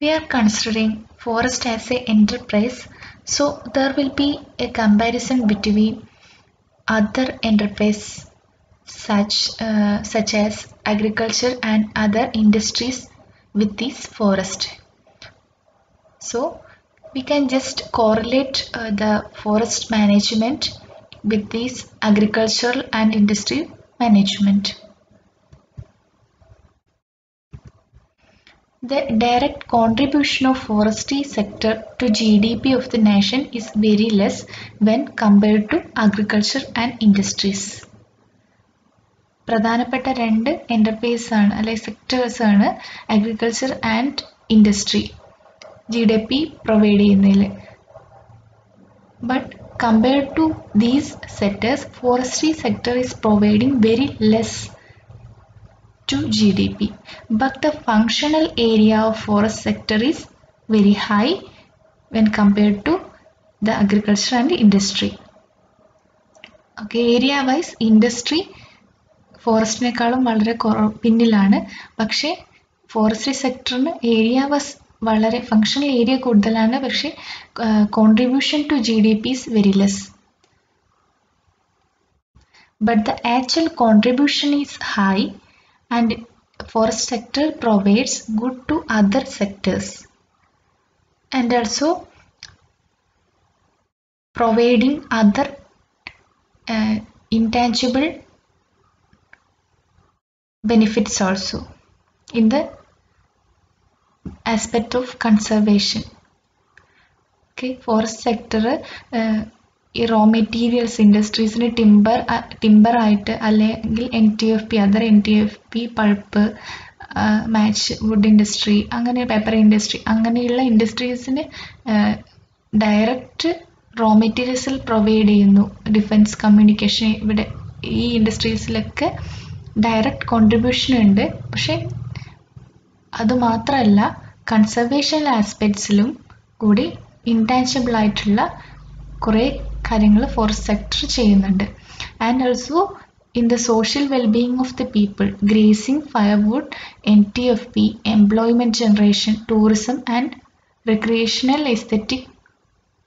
We are considering forest as an enterprise, so there will be a comparison between other enterprises such as agriculture and other industries with this forest. So we can just correlate the forest management with this agricultural and industry management. The direct contribution of forestry sector to GDP of the nation is very less when compared to agriculture and industries. പ്രധാനപ്പെട്ട രണ്ട് enterprise ആണ് അല്ലെങ്കിൽ sectors ആണ് agriculture and industry GDP provide ചെയ്യുന്നതിൽ. But compared to these sectors forestry sector is providing very less to GDP, but the functional area of forest sector is very high when compared to the agriculture and industry. Okay, area wise industry ഫോറസ്റ്റിനേക്കാളും വളരെ പിന്നിലാണ്. പക്ഷേ forestry സെക്ടറിന് area wise വളരെ functional area കൂടുതലാണ്, പക്ഷേ contribution to GDP is very less. But the actual contribution is high and forest sector provides good to other sectors and also providing other intangible benefits also in the aspect of conservation. Okay, forest sector ഈ raw materials ഇൻഡസ്ട്രീസിന് timber ആയിട്ട് അല്ലെങ്കിൽ NTFP other NTFP pulp match wood industry അങ്ങനെ paper industry അങ്ങനെയുള്ള ഇൻഡസ്ട്രീസിന് direct raw മെറ്റീരിയൽസിൽ provide ചെയ്യുന്നു. Defence communication ഇവിടെ ഈ ഇൻഡസ്ട്രീസിലൊക്കെ ഡയറക്റ്റ് കോൺട്രിബ്യൂഷൻ ഉണ്ട്. പക്ഷെ അതുമാത്രമല്ല കൺസർവേഷൻ ആസ്പെക്ട്സിലും കൂടി ഇൻടാഞ്ചിബിൾ ആയിട്ടുള്ള കുറേ കാര്യങ്ങൾ ഫോറസ്റ്റ് സെക്ടർ ചെയ്യുന്നുണ്ട്. And also in the social wellbeing of the people, grazing, firewood, NTFP, employment generation, tourism and recreational aesthetic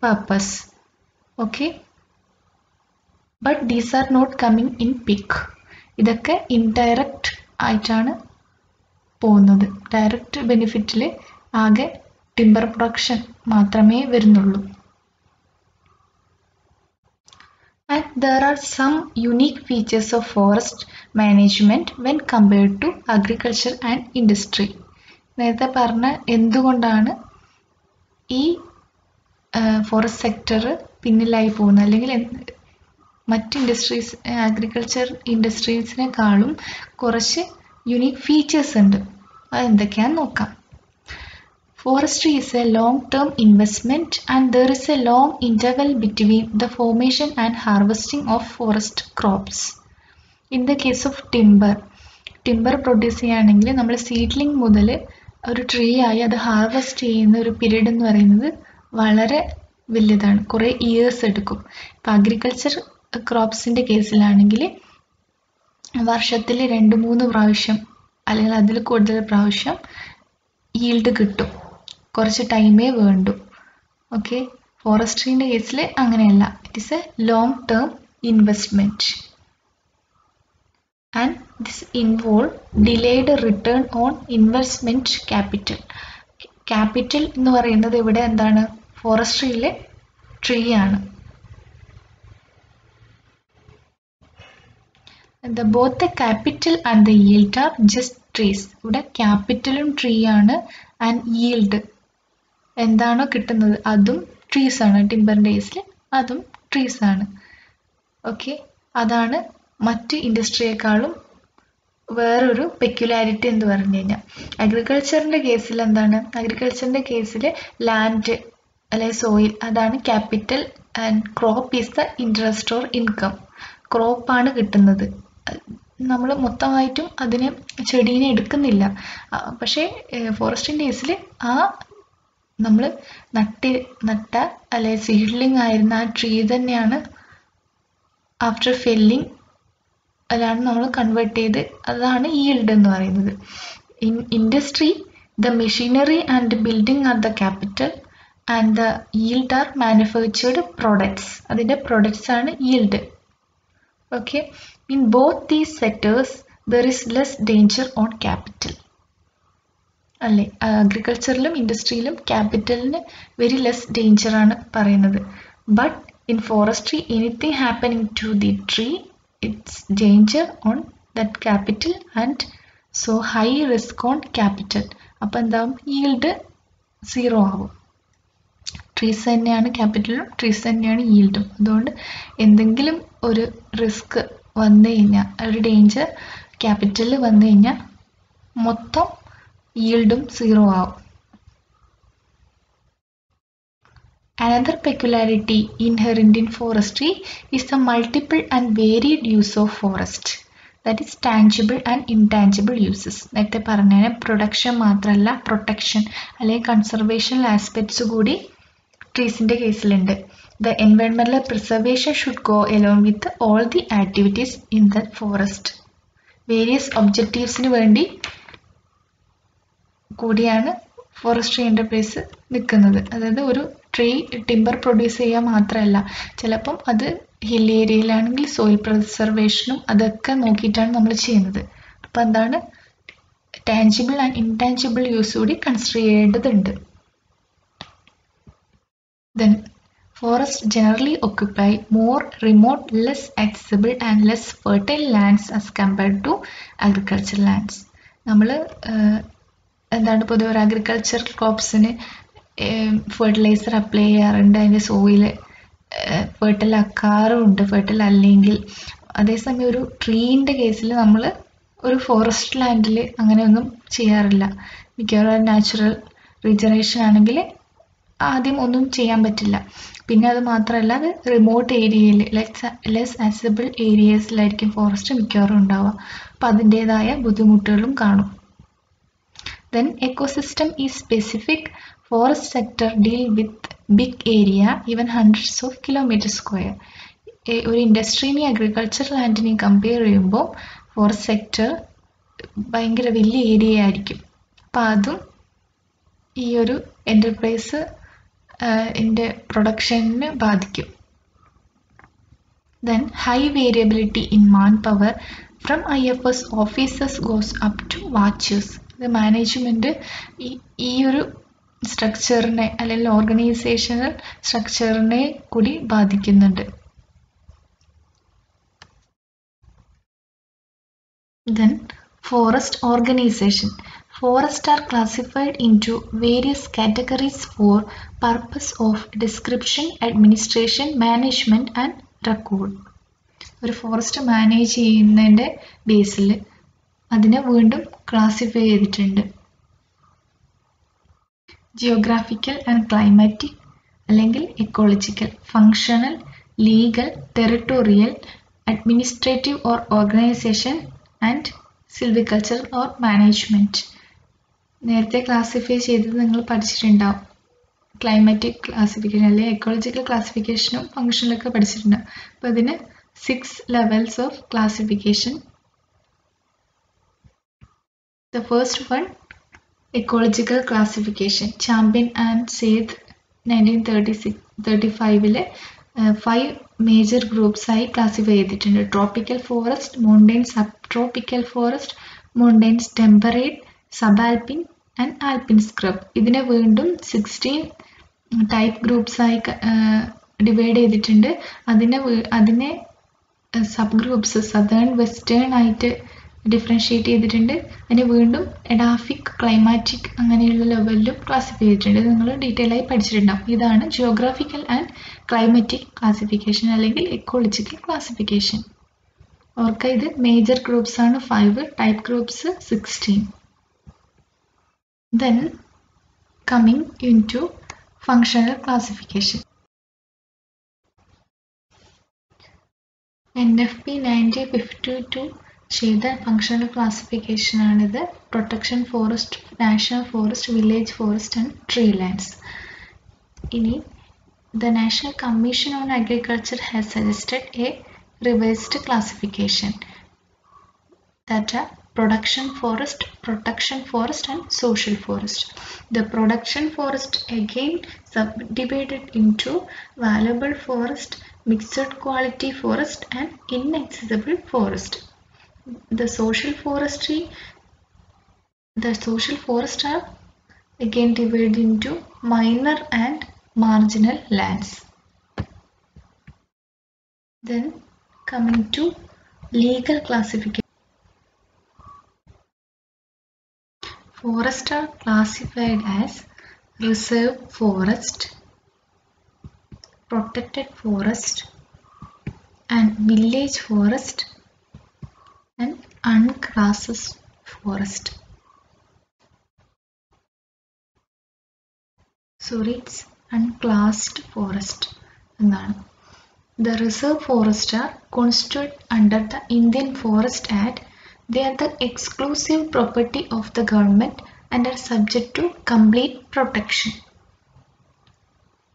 purpose. Okay, but these are not coming in pick. ഇതൊക്കെ indirect ആയിട്ടാണ് പോകുന്നത്. Direct ബെനിഫിറ്റിൽ ആകെ timber production മാത്രമേ വരുന്നുള്ളൂ. And there are some unique features of forest management when compared to agriculture and industry. നേരത്തെ പറഞ്ഞ എന്തുകൊണ്ടാണ് ഈ ഫോറസ്റ്റ് സെക്ടർ പിന്നിലായി പോകുന്നത് അല്ലെങ്കിൽ മറ്റ് ഇൻഡസ്ട്രീസ് അഗ്രികൾച്ചർ ഇൻഡസ്ട്രീസിനെക്കാളും കുറച്ച് യുണീക്ക് ഫീച്ചേഴ്സ് ഉണ്ട്. അതെന്തൊക്കെയാണെന്ന് നോക്കാം. Forestry is a long-term investment and there is a long interval between the formation and harvesting of forest crops. In the case of timber produce ചെയ്യുകയാണെങ്കിൽ നമ്മൾ seedling മുതൽ ഒരു ട്രീ ആയി അത് harvest ചെയ്യുന്ന ഒരു പീരീഡ് എന്ന് പറയുന്നത് വളരെ വലുതാണ്, കുറേ ഇയേഴ്സ് എടുക്കും. ഇപ്പം അഗ്രികൾച്ചർ ക്രോപ്സിൻ്റെ കേസിലാണെങ്കിൽ വർഷത്തിൽ 2-3 പ്രാവശ്യം അല്ലെങ്കിൽ അതിൽ കൂടുതൽ പ്രാവശ്യം ഈൽഡ് കിട്ടും, കുറച്ച് ടൈമേ വേണ്ടു. ഓക്കെ, ഫോറസ്ട്രീൻ്റെ കേസിൽ അങ്ങനെയല്ല. It is A long term investment and this involve delayed return on investment capital. Capital എന്ന് പറയുന്നത് ഇവിടെ എന്താണ്, ഫോറസ്ട്രിയിലെ ട്രീ ആണ്. Both the capital and the yield are just trees. ഇവിടെ ക്യാപിറ്റലും ട്രീ ആണ് ആൻഡ് yield എന്താണോ കിട്ടുന്നത് അതും ട്രീസ് ആണ്. ടിമ്പറിൻ്റെ കേസിൽ അതും ട്രീസ് ആണ്. ഓക്കെ, അതാണ് മറ്റ് ഇൻഡസ്ട്രിയേക്കാളും വേറൊരു പെക്യുലാരിറ്റി എന്ന് പറഞ്ഞു കഴിഞ്ഞാൽ. അഗ്രികൾച്ചറിൻ്റെ കേസിൽ എന്താണ്, അഗ്രികൾച്ചറിൻ്റെ കേസിൽ ലാൻഡ് അല്ലെങ്കിൽ സോയിൽ അതാണ് capital and crop is the interest or income. ക്രോപ്പാണ് കിട്ടുന്നത്, നമ്മൾ മൊത്തമായിട്ടും അതിനെ ചെടീനെ എടുക്കുന്നില്ല. പക്ഷേ ഫോറസ്റ്റിൻ്റെ കേസിൽ ആ നമ്മൾ നട്ട അല്ലെ സീഡ്ലിംഗ് ആയിരുന്ന ആ ട്രീ തന്നെയാണ് ആഫ്റ്റർ ഫെല്ലിംഗ് അതാണ് നമ്മൾ കൺവേർട്ട് ചെയ്ത്, അതാണ് ഈൽഡ് എന്ന് പറയുന്നത്. Industry The machinery and building are the capital and the yield are manufactured products. അതിൻ്റെ products ആണ് yield. Okay. In both these sectors there is less danger on capital. അല്ലേ, അഗ്രികൾച്ചറിലും ഇൻഡസ്ട്രിയിലും ക്യാപിറ്റലിന് വെരി ലെസ് ഡേഞ്ചർ ആണ് പറയുന്നത്. But in forestry anything happening to the tree it's danger on that capital and so high risk on capital. അപ്പോൾ എന്താവും, yield zero ആവും. Trees തന്നെയാണ് ക്യാപിറ്റലും ട്രീസ് തന്നെയാണ് ഈൽഡും. അതുകൊണ്ട് എന്തെങ്കിലും ഒരു റിസ്ക് വന്നു കഴിഞ്ഞാൽ, ഒരു ഡേഞ്ചർ ക്യാപിറ്റലിൽ വന്നു കഴിഞ്ഞാൽ മൊത്തം yieldum zero ആവും. Another peculiarity inherent in forestry is the multiple and varied use of forest. That is tangible and intangible uses. നേരത്തെ പറഞ്ഞ പ്രൊഡക്ഷൻ മാത്രമല്ല, പ്രൊട്ടക്ഷൻ അല്ലെങ്കിൽ കൺസർവേഷൻ ആസ്പെക്ട്സ് കൂടി ട്രീസിൻ്റെ കേസിലുണ്ട്. The environmental preservation should go along with all the activities in the forest. Various objectivesന് വേണ്ടി കൂടിയാണ് forestry enterprise നിൽക്കുന്നത്. അതായത് ഒരു ട്രീ ടിമ്പർ പ്രൊഡ്യൂസ് ചെയ്യുക മാത്രമല്ല, ചിലപ്പം അത് ഹിൽ ഏരിയയിലാണെങ്കിൽ സോയിൽ പ്രിസർവേഷനും അതൊക്കെ നോക്കിയിട്ടാണ് നമ്മൾ ചെയ്യുന്നത്. അപ്പം എന്താണ്, ടാഞ്ചിബിൾ ആൻഡ് ഇൻടാഞ്ചിബിൾ യൂസ് കൂടി കൺസിഡർ ചെയ്യേണ്ടതുണ്ട്. Then forests generally occupy more remote, less accessible and less fertile lands as compared to agricultural lands. നമ്മൾ എന്താണ് പൊതുവെ ഒരു അഗ്രികൾച്ചർ ക്രോപ്സിന് ഫെർട്ടിലൈസർ അപ്ലൈ ചെയ്യാറുണ്ട്, അതിൻ്റെ സോയിൽ ഫെർട്ടൈൽ ആക്കാറുമുണ്ട് ഫെർട്ടൈൽ അല്ലെങ്കിൽ. അതേസമയം ഒരു ട്രീൻ്റെ കേസിൽ നമ്മൾ ഒരു ഫോറസ്റ്റ് ലാൻഡിൽ അങ്ങനെയൊന്നും ചെയ്യാറില്ല. മിക്കവാറും നാച്ചുറൽ റീജനറേഷൻ ആണെങ്കിൽ ആദ്യം ഒന്നും ചെയ്യാൻ പറ്റില്ല. പിന്നെ അത് മാത്രമല്ല, അത് റിമോട്ട് ഏരിയയിൽ ലെസ് ആക്സസിബിൾ ഏരിയസിലായിരിക്കും ഫോറസ്റ്റ് മിക്കവാറും ഉണ്ടാവുക. അപ്പം അതിൻ്റേതായ ബുദ്ധിമുട്ടുകളും കാണും. Then ecosystem is specific. Forest sector deal with big area, even hundreds of kilometers square. ഒരു ഇൻഡസ്ട്രീനെയും അഗ്രികൾച്ചർ ലാൻഡിനെയും കമ്പയർ ചെയ്യുമ്പോൾ ഫോറസ്റ്റ് സെക്ടർ ഭയങ്കര വലിയ ഏരിയ ആയിരിക്കും. അപ്പം അതും ഈ ഒരു എൻ്റർപ്രൈസ് ൻ്റെ പ്രൊഡക്ഷന് ബാധിക്കും. Then high variability in manpower from IFS officers goes up to watchers. Management ഈ ഒരു സ്ട്രക്ചറിനെ അല്ലെങ്കിൽ ഓർഗനൈസേഷണൽ സ്ട്രക്ചറിനെ കൂടി ബാധിക്കുന്നുണ്ട്. Then forest organization. Forests are classified into various categories for purpose of description, administration, management and record. ഒരു forest manage ചെയ്യുന്നതിൻ്റെ ബേസിൽ അതിനെ വീണ്ടും ക്ലാസിഫൈ ചെയ്തിട്ടുണ്ട്. ജിയോഗ്രാഫിക്കൽ ആൻഡ് ക്ലൈമാറ്റിക് അല്ലെങ്കിൽ ecological, functional, legal, territorial, administrative or organisation and silviculture or management. നേരത്തെ classify ചെയ്തത് നിങ്ങൾ പഠിച്ചിട്ടുണ്ടാവും. ക്ലൈമാറ്റിക് ക്ലാസിഫിക്കേഷൻ അല്ലെങ്കിൽ എക്കോളജിക്കൽ ക്ലാസിഫിക്കേഷനും ഫങ്ഷനലൊക്കെ പഠിച്ചിട്ടുണ്ടാവും. അപ്പോൾ ഇതിന് 6 levels of classification. The first one, ecological classification. Champion and Seth 1935 5 major groups ആയി ക്ലാസിഫൈ ചെയ്തിട്ടുണ്ട്. Tropical forest, mountain subtropical forest, mountains temperate, subalpine and alpine scrub. ഇതിനെ വീണ്ടും 16 ടൈപ്പ് ഗ്രൂപ്പ്സ് ആയി ഡിവൈഡ് ചെയ്തിട്ടുണ്ട്. അതിനെ സബ് ഗ്രൂപ്പ്സ് സദേൺ വെസ്റ്റേൺ ആയിട്ട് differentiate ചെയ്തിട്ടുണ്ട്. അതിന് വീണ്ടും എഡാഫിക്, ക്ലൈമാറ്റിക് അങ്ങനെയുള്ള ലെവലിലും ക്ലാസിഫൈ ചെയ്തിട്ടുണ്ട്. ഇത് നിങ്ങൾ ഡീറ്റെയിൽ ആയി പഠിച്ചിട്ടുണ്ടാവും. ഇതാണ് ജിയോഗ്രാഫിക്കൽ ആൻഡ് ക്ലൈമാറ്റിക് ക്ലാസിഫിക്കേഷൻ അല്ലെങ്കിൽ എക്കോളജിക്കൽ ക്ലാസിഫിക്കേഷൻ. ഓർക്ക, ഇത് മേജർ ഗ്രൂപ്പ്സ് ആണ് 5, type groups 16. Then coming into functional classification. NFP 1952 ചെയ്ത ഫങ്ഷണൽ ക്ലാസിഫിക്കേഷൻ ആണിത്. Protection forest, national forest, village forest and tree lands. ഇനി the national commission on agriculture has suggested a revised classification that production forest, protection forest and social forest. The production forest again subdivided into valuable forest, mixed quality forest and inaccessible forest. The social forests are again divided into minor and marginal lands. Then coming to legal classification. Forests are classified as reserve forest, protected forest and village forest and unclassed forest. Sorry, it's unclassed forest. The reserve forests are constituted under the Indian Forest Act. They are the exclusive property of the government and are subject to complete protection.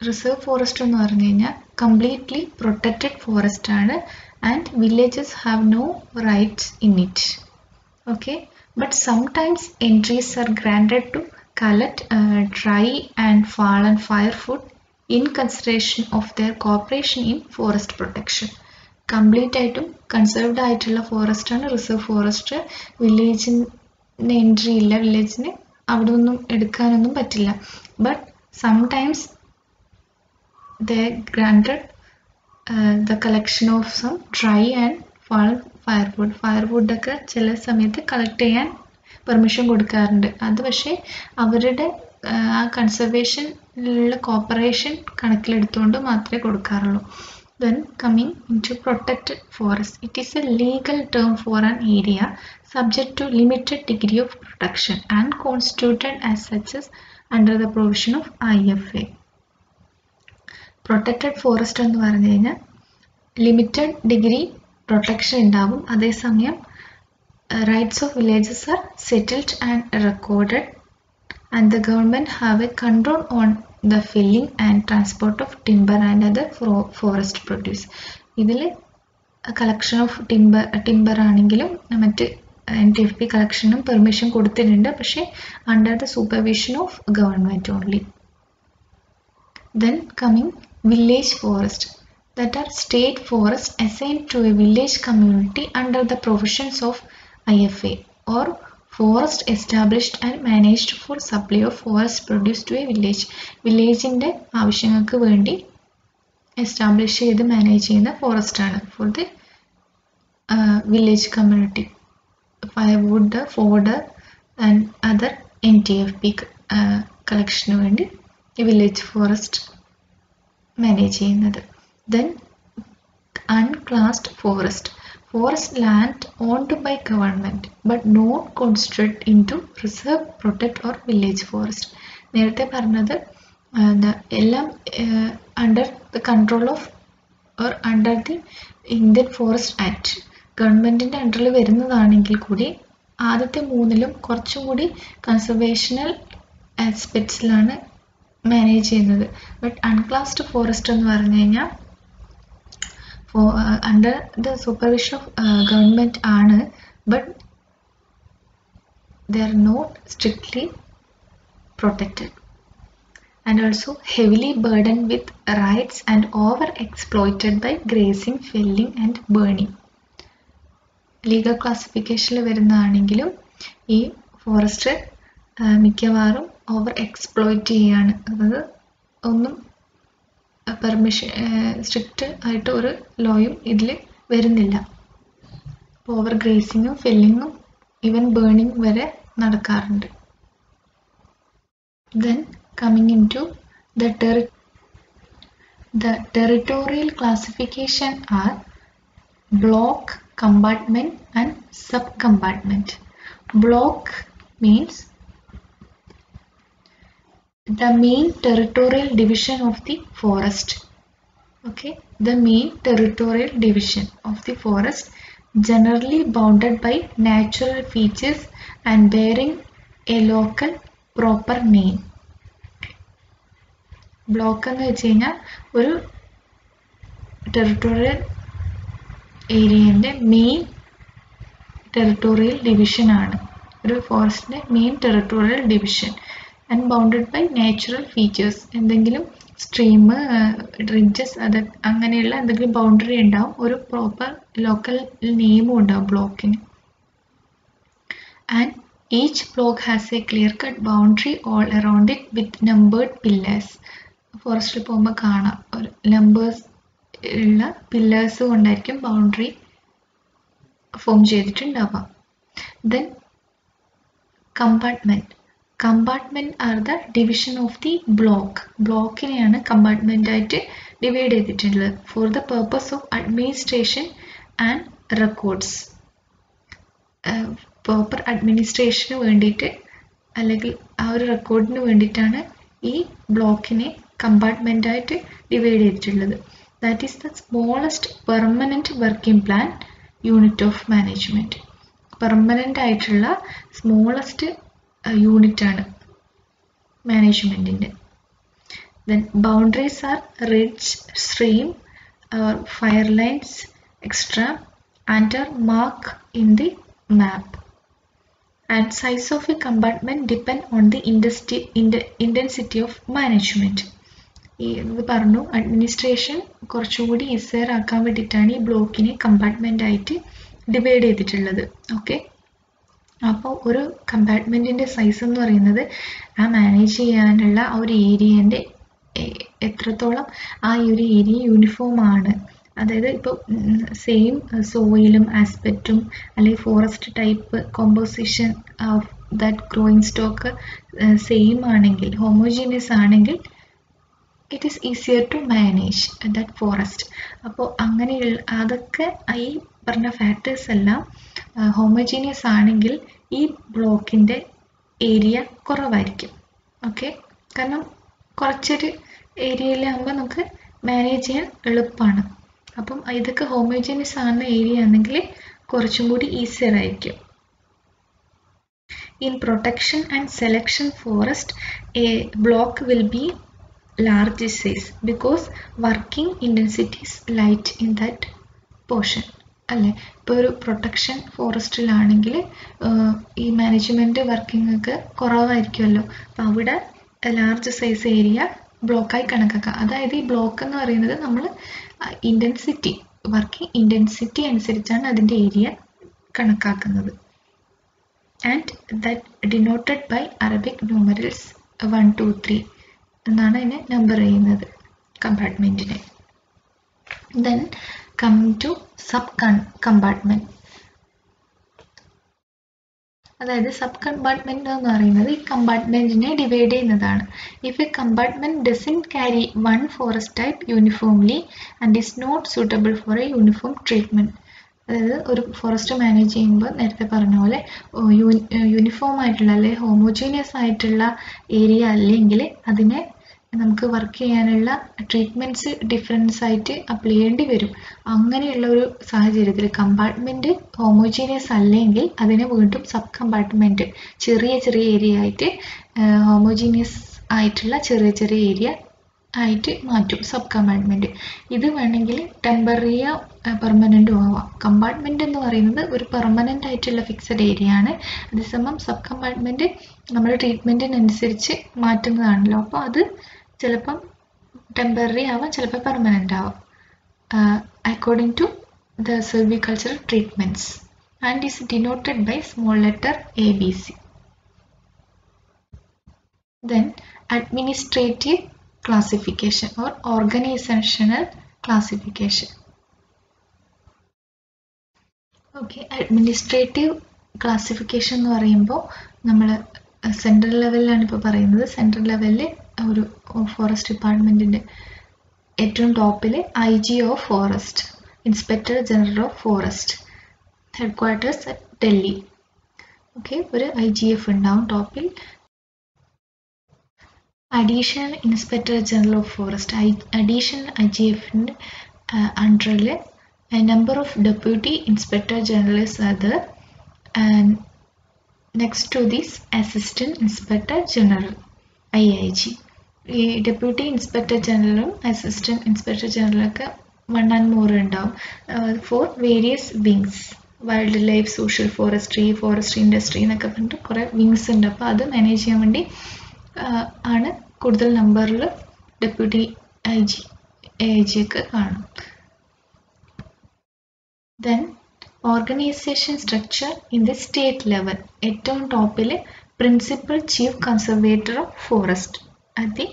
Reserve forest എന്ന് പറഞ്ഞു കഴിഞ്ഞാൽ completely protected forest ആണ് and villages have no rights in it. Okay, but sometimes entries are granted to collect dry and fallen firewood in consideration of their cooperation in forest protection. Complete ആയിട്ടും conserved ആയിട്ടുള്ള forest ആണ് reserve forest. വില്ലേജിന് entry ഇല്ല, വില്ലേജിന് അവിടെ ഒന്നും എടുക്കാനൊന്നും പറ്റില്ല. But sometimes they granted the collection of some dry and fallen ഫയർവുഡൊക്കെ ചില സമയത്ത് കളക്ട് ചെയ്യാൻ പെർമിഷൻ കൊടുക്കാറുണ്ട്. അത് പക്ഷേ അവരുടെ ആ കൺസർവേഷനിലുള്ള കോപ്പറേഷൻ കണക്കിലെടുത്തുകൊണ്ട് മാത്രമേ കൊടുക്കാറുള്ളൂ. Then coming into protected forest, it is a legal term for an area subject to limited degree of protection and constituted as such as under the provision of IFA. Protected forest എന്ന് പറഞ്ഞു കഴിഞ്ഞാൽ limited degree protection ഉണ്ടാവും. അതേസമയം rights of villages are settled and recorded and the government have a control on the felling and transport of timber and other forest produce. ഇതിൽ collection of timber ആണെങ്കിലും മറ്റ് NTFP കളക്ഷനും permission കൊടുത്തിട്ടുണ്ട്, പക്ഷേ under the supervision of government only. Then coming village forest, that are state forests assigned to a village community under the provisions of IFA or forest established and managed for supply of forest produce to a village. വില്ലേജിൻ്റെ ആവശ്യങ്ങൾക്ക് വേണ്ടി establish ചെയ്ത് manage ചെയ്യുന്ന forest ആണ് for the village community. Firewood, fodder and other NTFP കളക്ഷന് വേണ്ടി ഈ village forest manage ചെയ്യുന്നത്. Then unclassed forest, forest land owned by government but not constituted into reserve, protect or village forest. നേരത്തെ പറഞ്ഞത് എല്ലാം under the control of or under the Indian forest act ഗവൺമെൻറ്റിൻ്റെ അണ്ടറിൽ വരുന്നതാണെങ്കിൽ കൂടി ആദ്യത്തെ മൂന്നിലും കുറച്ചും കൂടി കൺസർവേഷണൽ ആസ്പെക്ട്സിലാണ് മാനേജ് ചെയ്യുന്നത്. ബട്ട് അൺക്ലാസ്ഡ് ഫോറസ്റ്റ് എന്ന് പറഞ്ഞു കഴിഞ്ഞാൽ under the supervision of government ആണ്, but they are not strictly protected and also heavily burdened with rights and over exploited by grazing, felling and burning. Legal ക്ലാസിഫിക്കേഷനിൽ വരുന്നതാണെങ്കിലും ഈ ഫോറസ്റ്റ് മിക്കവാറും ഓവർ എക്സ്പ്ലോയിറ്റ് ചെയ്യാണ്. അതായത് ഒന്നും പെർമിഷൻ സ്ട്രിക്റ്റ് ആയിട്ട് ഒരു ലോയും ഇതിൽ വരുന്നില്ല. ഓവർ ഗ്രേസിങ്ങും ഫെല്ലിങ്ങും ഈവൻ ബേണിംഗ് വരെ നടക്കാറുണ്ട്. Then coming into the territorial classification are block, compartment and subcompartment. Block means the main territorial division of the forest. Okay, the main territorial division of the forest generally bounded by natural features and bearing a local proper name. Block എന്ന് വെച്ച് കഴിഞ്ഞാൽ ഒരു territorial ഏരിയൻ്റെ main territorial division ആണ്. ഒരു ഫോറസ്റ്റിൻ്റെ main territorial division and bounded by natural features. എന്തെങ്കിലും stream, ridges, അത് അങ്ങനെയുള്ള എന്തെങ്കിലും ബൗണ്ടറി ഉണ്ടാവും. ഒരു പ്രോപ്പർ ലോക്കൽ നെയിമും ഉണ്ടാവും ബ്ലോക്കിന്. And each block has a clear-cut boundary all around it with numbered pillars. ഫോറസ്റ്റിൽ പോകുമ്പോൾ കാണാം ഒരു നമ്പേഴ്സ് ഉള്ള പില്ലേഴ്സ് കൊണ്ടായിരിക്കും ബൗണ്ടറി ഫോം ചെയ്തിട്ടുണ്ടാവുക. Then compartment are the division of the block. ബ്ലോക്കിനെയാണ് കമ്പാർട്ട്മെന്റ് ആയിട്ട് ഡിവൈഡ് ചെയ്തിട്ടുള്ളത് for the purpose of administration and records. Proper അഡ്മിനിസ്ട്രേഷന് വേണ്ടിയിട്ട് അല്ലെങ്കിൽ ആ ഒരു റെക്കോർഡിന് വേണ്ടിയിട്ടാണ് ഈ ബ്ലോക്കിനെ കമ്പാർട്ട്മെൻ്റായിട്ട് ഡിവൈഡ് ചെയ്തിട്ടുള്ളത്. That is the smallest permanent working plan unit of management. Permanent ആയിട്ടുള്ള സ്മോളസ്റ്റ് യൂണിറ്റാണ് മാനേജ്മെൻറ്റിൻ്റെ. Then boundaries are ridge, stream, fire lines, extra and are mark in the map. And size of a compartment depend on the intensity of management. ഇത് പറഞ്ഞു administration കുറച്ചുകൂടി easier ആക്കാൻ വേണ്ടിയിട്ടാണ് ഈ ബ്ലോക്കിനെ compartment ആയിട്ട് ഡിവൈഡ് ചെയ്തിട്ടുള്ളത്. ഓക്കെ, അപ്പോൾ ഒരു കമ്പാർട്ട്മെൻറ്റിൻ്റെ സൈസ് എന്ന് പറയുന്നത് ആ മാനേജ് ചെയ്യാനുള്ള ആ ഒരു ഏരിയൻ്റെ എത്രത്തോളം ആ ഒരു ഏരിയ യൂണിഫോം ആണ്. അതായത് ഇപ്പോൾ സെയിം സോയിലും ആസ്പെക്റ്റും അല്ലെങ്കിൽ forest type composition of that growing stock same ആണെങ്കിൽ, ഹോമോജീനിയസ് ആണെങ്കിൽ it is easier to manage that forest. അപ്പോൾ അങ്ങനെയുള്ള അതൊക്കെ ഈ പറഞ്ഞ ഫാക്ടേഴ്സ് എല്ലാം ഹോമോജീനിയസ് ആണെങ്കിൽ ഈ ബ്ലോക്കിൻ്റെ ഏരിയ കുറവായിരിക്കും. ഓക്കെ, കാരണം കുറച്ചൊരു ഏരിയയിലാകുമ്പോൾ നമുക്ക് മാനേജ് ചെയ്യാൻ എളുപ്പമാണ്. അപ്പം ഇതൊക്കെ ഹോമോജീനിയസ് ആകുന്ന ഏരിയ ആണെങ്കിൽ കുറച്ചും കൂടി ഈസിയർ ആയിരിക്കും. In protection and selection forest A block will be large size because working intensity is light in that portion. അല്ലേ, ഇപ്പോൾ ഒരു പ്രൊട്ടക്ഷൻ ഫോറസ്റ്റിലാണെങ്കിൽ ഈ മാനേജ്മെൻറ്റ് വർക്കിംഗ് ഒക്കെ കുറവായിരിക്കുമല്ലോ. അപ്പം അവിടെ ലാർജ് സൈസ് ഏരിയ ബ്ലോക്കായി കണക്കാക്കാം. അതായത് ഈ ബ്ലോക്ക് എന്ന് പറയുന്നത് നമ്മൾ ഇൻറ്റൻസിറ്റി, വർക്കിംഗ് ഇൻറ്റൻസിറ്റി അനുസരിച്ചാണ് അതിൻ്റെ ഏരിയ കണക്കാക്കുന്നത്. And that denoted by Arabic numerals 1, 2, 3 എന്നാണ് അതിനെ നമ്പർ ചെയ്യുന്നത് കമ്പാർട്ട്മെൻറ്റിനെ. Then come to sub compartment. അതായത് സബ് കമ്പാർട്ട്മെന്റ് എന്ന് പറയുന്നത് ഈ കമ്പാർട്ട്മെന്റിനെ ഡിവൈഡ് ചെയ്യുന്നതാണ്. If a compartment doesn't carry one forest type uniformly and is not suitable for a uniform treatment. അതായത് ഒരു ഫോറസ്റ്റ് മാനേജ് ചെയ്യുമ്പോൾ നേരത്തെ പറഞ്ഞ പോലെ യൂണിഫോം ആയിട്ടുള്ള അല്ലെങ്കിൽ ഹോമോജീനിയസ് ആയിട്ടുള്ള ഏരിയ അല്ലെങ്കിൽ അതിനെ നമുക്ക് വർക്ക് ചെയ്യാനുള്ള ട്രീറ്റ്മെൻറ്റ്സ് ഡിഫറൻസ് ആയിട്ട് അപ്ലൈ ചെയ്യേണ്ടി വരും. അങ്ങനെയുള്ള ഒരു സാഹചര്യത്തിൽ കമ്പാർട്ട്മെൻറ്റ് ഹോമോജീനിയസ് അല്ലെങ്കിൽ അതിനെ വീണ്ടും സബ് കമ്പാർട്ട്മെൻറ്റ് ചെറിയ ചെറിയ ഏരിയ ആയിട്ട് ഹോമോജീനിയസ് ആയിട്ടുള്ള ചെറിയ ചെറിയ ഏരിയ ആയിട്ട് മാറ്റും സബ് കമ്പാർട്ട്മെൻറ്റ്. ഇത് വേണമെങ്കിൽ ടെമ്പററിയോ പെർമനൻറ്റും ആവാം. കമ്പാർട്ട്മെൻറ്റ് എന്ന് പറയുന്നത് ഒരു പെർമനൻ്റ് ആയിട്ടുള്ള ഫിക്സഡ് ഏരിയ ആണ്. അതേസമയം സബ് കമ്പാർട്ട്മെൻറ്റ് നമ്മുടെ ട്രീറ്റ്മെൻറ്റിനനുസരിച്ച് മാറ്റുന്നതാണല്ലോ. അപ്പോൾ അത് ചിലപ്പം ടെമ്പററി ആവാം, ചിലപ്പോൾ പെർമനൻ്റ് ആവാം according to the silvicultural treatments and is denoted by small letter ABC. Then administrative classification or organizational classification. Okay, administrative classification എന്ന് പറയുമ്പോൾ നമ്മൾ സെൻട്രൽ ലെവലിലാണ് ഇപ്പോൾ പറയുന്നത്. സെൻട്രൽ ലെവലിൽ ഒരു ഫോറസ്റ്റ് ഡിപ്പാർട്ട്മെൻറ്റിൻ്റെ ഏറ്റവും ടോപ്പിൽ IG of forest, inspector general of forest, headquarters Delhi. Okay, ഒരു IGF ഉണ്ടാവും ടോപ്പിൽ. Additional inspector general of forest, additional IGFൻ്റെ അണ്ടറിൽ number of deputy inspector generals അത് and next to this assistant inspector general IIG. ഈ deputy inspector ജനറലും assistant inspector ജനറലൊക്കെ 1 and more ഉണ്ടാവും for various wings. Wildlife, social forestry, forestry industry എന്നൊക്കെ പറഞ്ഞിട്ട് കുറേ വിങ്സ് ഉണ്ട്. അപ്പോൾ അത് മാനേജ് ചെയ്യാൻ വേണ്ടി ആണ് കൂടുതൽ നമ്പറിൽ ഡെപ്യൂട്ടി ഐ ജി ഒക്കെ കാണും. Then organisation structure in the state level. ഏറ്റവും ടോപ്പിൽ principal chief conservator of forest at the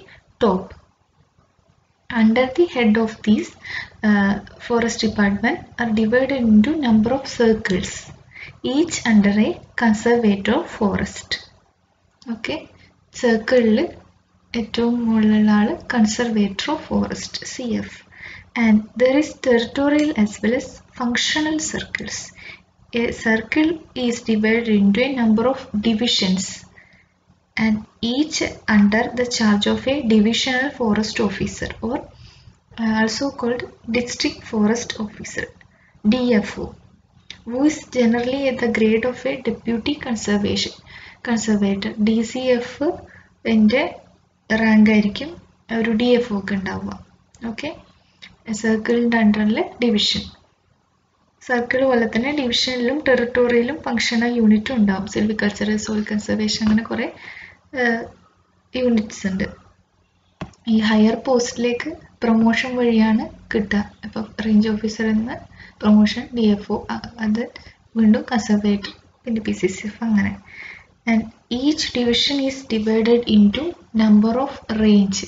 top. Under the head of these forest department are divided into number of circles, each under a conservator of forest. Okay, circle ഏറ്റവും മുകളിലുള്ള ആള് conservator of forest, CF. And there is territorial as well as functional circles. A circle is divided into a number of divisions and each under the charge of a divisional forest officer, or also called district forest officer, DFO, who is generally at the grade of a deputy conservator. DCF ന്റെ rank ആയിരിക്കും ഒരു DFO ഒക്കെ ഉണ്ടാവുക. Okay, സർക്കിളിൻ്റെ അണ്ടറിൽ division. Circle പോലെ തന്നെ ഡിവിഷനിലും ടെറിട്ടോറിയലും functional യൂണിറ്റും ഉണ്ടാവും. സിൽവികൾച്ചർ, സോയിൽ കൺസർവേഷൻ, അങ്ങനെ കുറേ യൂണിറ്റ്സ് ഉണ്ട്. ഈ ഹയർ പോസ്റ്റിലേക്ക് പ്രൊമോഷൻ വഴിയാണ് കിട്ടുക. ഇപ്പോൾ റേഞ്ച് ഓഫീസർ എന്ന പ്രൊമോഷൻ, DFO, അത് വീണ്ടും കൺസർവേറ്റർ, പിന്നെ PCCF, അങ്ങനെ. And each division is divided into number of range.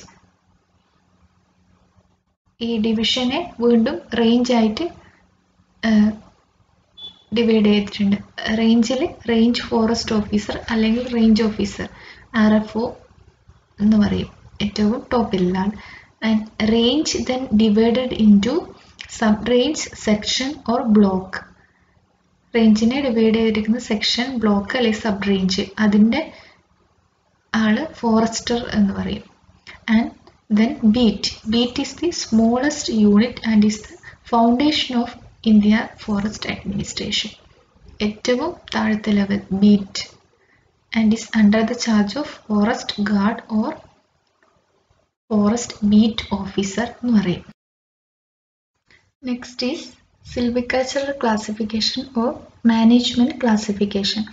ഈ ഡിവിഷനെ വീണ്ടും റേഞ്ച് ആയിട്ട് ഡിവൈഡ് ചെയ്തിട്ടുണ്ട്. റേഞ്ചിൽ റേഞ്ച് ഫോറസ്റ്റ് ഓഫീസർ അല്ലെങ്കിൽ റേഞ്ച് ഓഫീസർ, RFO എന്ന് പറയും, ഏറ്റവും ടോപ്പിലാണ്. And range then divided into sub range, section or block. റേഞ്ചിനെ ഡിവൈഡ് ചെയ്തിരിക്കുന്ന സെക്ഷൻ, ബ്ലോക്ക് അല്ലെങ്കിൽ സബ് റേഞ്ച്, അതിൻ്റെ ആള് ഫോറസ്റ്റർ എന്ന് പറയും. And then beat is the smallest unit and is the foundation of India forest administration. ഏറ്റവും താഴത്തെ level beat, and is under the charge of forest guard or forest beat officer എന്ന് പറയും. Next is silvicultural classification or management classification.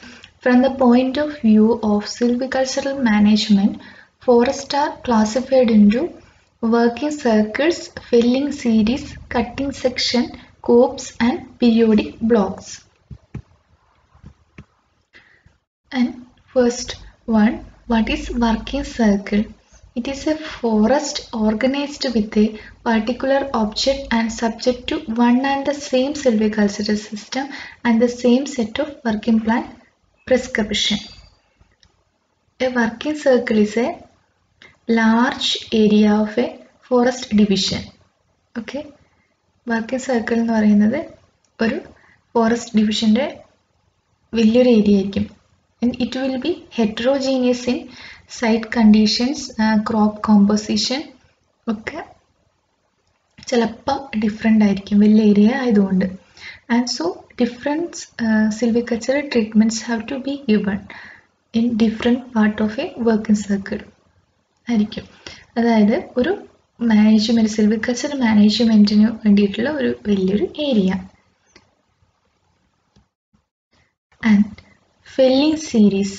From the point of view of silvicultural management, forests are classified into working circles, felling series, cutting section, copse and periodic blocks. And first one, what is working circle? It is a forest organized with a particular object and subject to one and the same silvicultural system and the same set of working plan prescription. A working circle is a large area of a forest division. Okay, working circle എന്ന് പറയുന്നത് ഒരു forest ഡിവിഷൻ്റെ വലിയൊരു area ആയിരിക്കും. And it will be heterogeneous in site conditions, crop composition ഒക്കെ ചിലപ്പം different ആയിരിക്കും, വലിയ area ആയതുകൊണ്ട്. And so different silvicultural treatments have to be given in different part of a working circle ആയിരിക്കും. അതായത് ഒരു മാനേജ്മെൻറ്റ്, silvicultural മാനേജ്മെൻറ്റിന് വേണ്ടിയിട്ടുള്ള ഒരു വലിയൊരു area. And felling series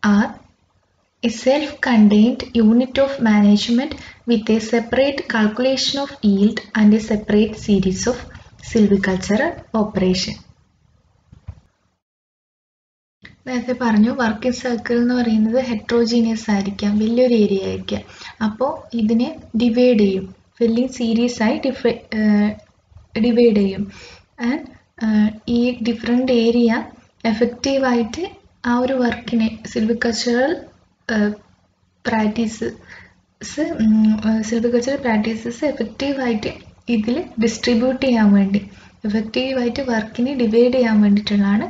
are a self-contained unit of management with a separate calculation of yield and a separate series of silvicultural operation. നേരത്തെ പറഞ്ഞു working circle എന്ന് പറയുന്നത് ഹെട്രോജീനിയസ് ആയിരിക്കാം, വലിയൊരു ഏരിയ ആയിരിക്കാം. അപ്പോൾ ഇതിനെ ഡിവൈഡ് ചെയ്യും, ഫെല്ലിംഗ് സീരീസ് ആയി ഡിവൈഡ് ചെയ്യും. ആൻഡ് ഈ ഡിഫറെൻ്റ് ഏരിയ എഫക്റ്റീവായിട്ട് ആ ഒരു വർക്കിനെ സിൽവികൾച്ചറൽ പ്രാക്ടീസസ് എഫക്റ്റീവായിട്ട് ഇതിൽ ഡിസ്ട്രിബ്യൂട്ട് ചെയ്യാൻ വേണ്ടി, എഫക്റ്റീവായിട്ട് വർക്കിനെ ഡിവൈഡ് ചെയ്യാൻ വേണ്ടിയിട്ടുള്ളതാണ്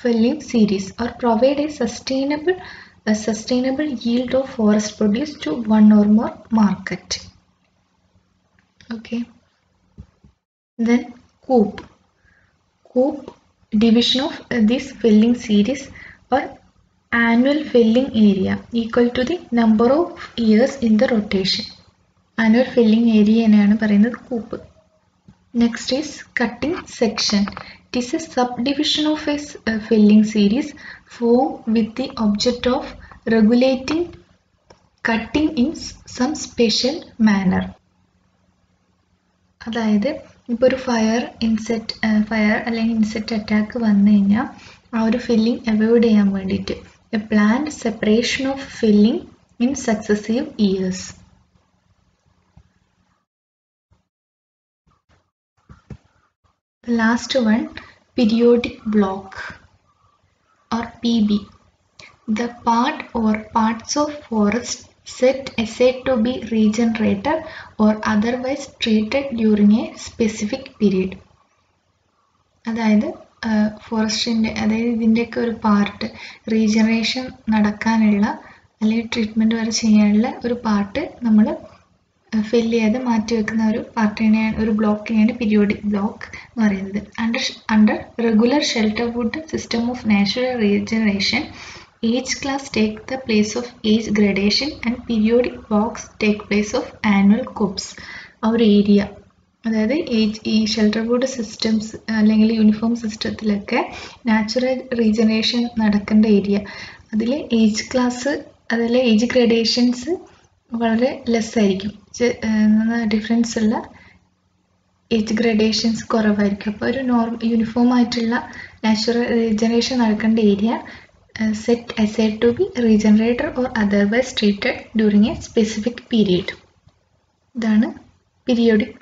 felling series. Or provide a sustainable yield of forest produce to one or more market. Okay, then coop division of this felling series or annual felling area equal to the number of years in the rotation. Annual felling area എന്നാണ് പറയുന്നത് കൂപ്പ്. Next is cutting section. It is a subdivision of a filling series formed with the object of regulating cutting in some special manner. അതായത് ഇപ്പോൾ ഒരു fire അല്ലെങ്കിൽ insect attack വന്നു കഴിഞ്ഞാൽ ആ ഒരു ഫില്ലിംഗ് അവോയ്ഡ് ചെയ്യാൻ വേണ്ടിയിട്ട് A planned separation of filling in successive years. The last one, periodic block or PB. The part or parts of forest set aside to be regenerated or otherwise treated during a specific period. അതായത് ഫോറസ്റ്റിൻ്റെ ഇതിൻ്റെയൊക്കെ ഒരു part regeneration നടക്കാനുള്ള അല്ലെങ്കിൽ treatment വരെ ചെയ്യാനുള്ള ഒരു part നമ്മൾ fill ചെയ്ത് മാറ്റി വെക്കുന്ന ഒരു പാർട്ടിനെയാണ് ഒരു ബ്ലോക്കിനെയാണ് പീരിയോഡിക് ബ്ലോക്ക് എന്ന് പറയുന്നത്. Under regular shelterwood system of natural regeneration age class take the place of age gradation and periodic blocks take place of annual coupes. ആ ഒരു ഏരിയ അതായത് ഈ ഷെൽട്ടർവുഡ് സിസ്റ്റംസ് അല്ലെങ്കിൽ യൂണിഫോം സിസ്റ്റത്തിലൊക്കെ നാച്ചുറൽ റീജനറേഷൻ നടക്കേണ്ട area അതിൽ ഏജ് ക്ലാസ് അതിലെ age gradations വളരെ ലെസ് ആയിരിക്കും, ഡിഫറൻസ് ഉള്ള ഏജ് ഗ്രഡേഷൻസ് കുറവായിരിക്കും. അപ്പോൾ ഒരു യൂണിഫോം ആയിട്ടുള്ള നാച്ചുറൽ റീജനറേഷൻ നടക്കേണ്ട area set aside to be regenerated or otherwise treated during A specific period. ഇതാണ് പീരിയോഡിക്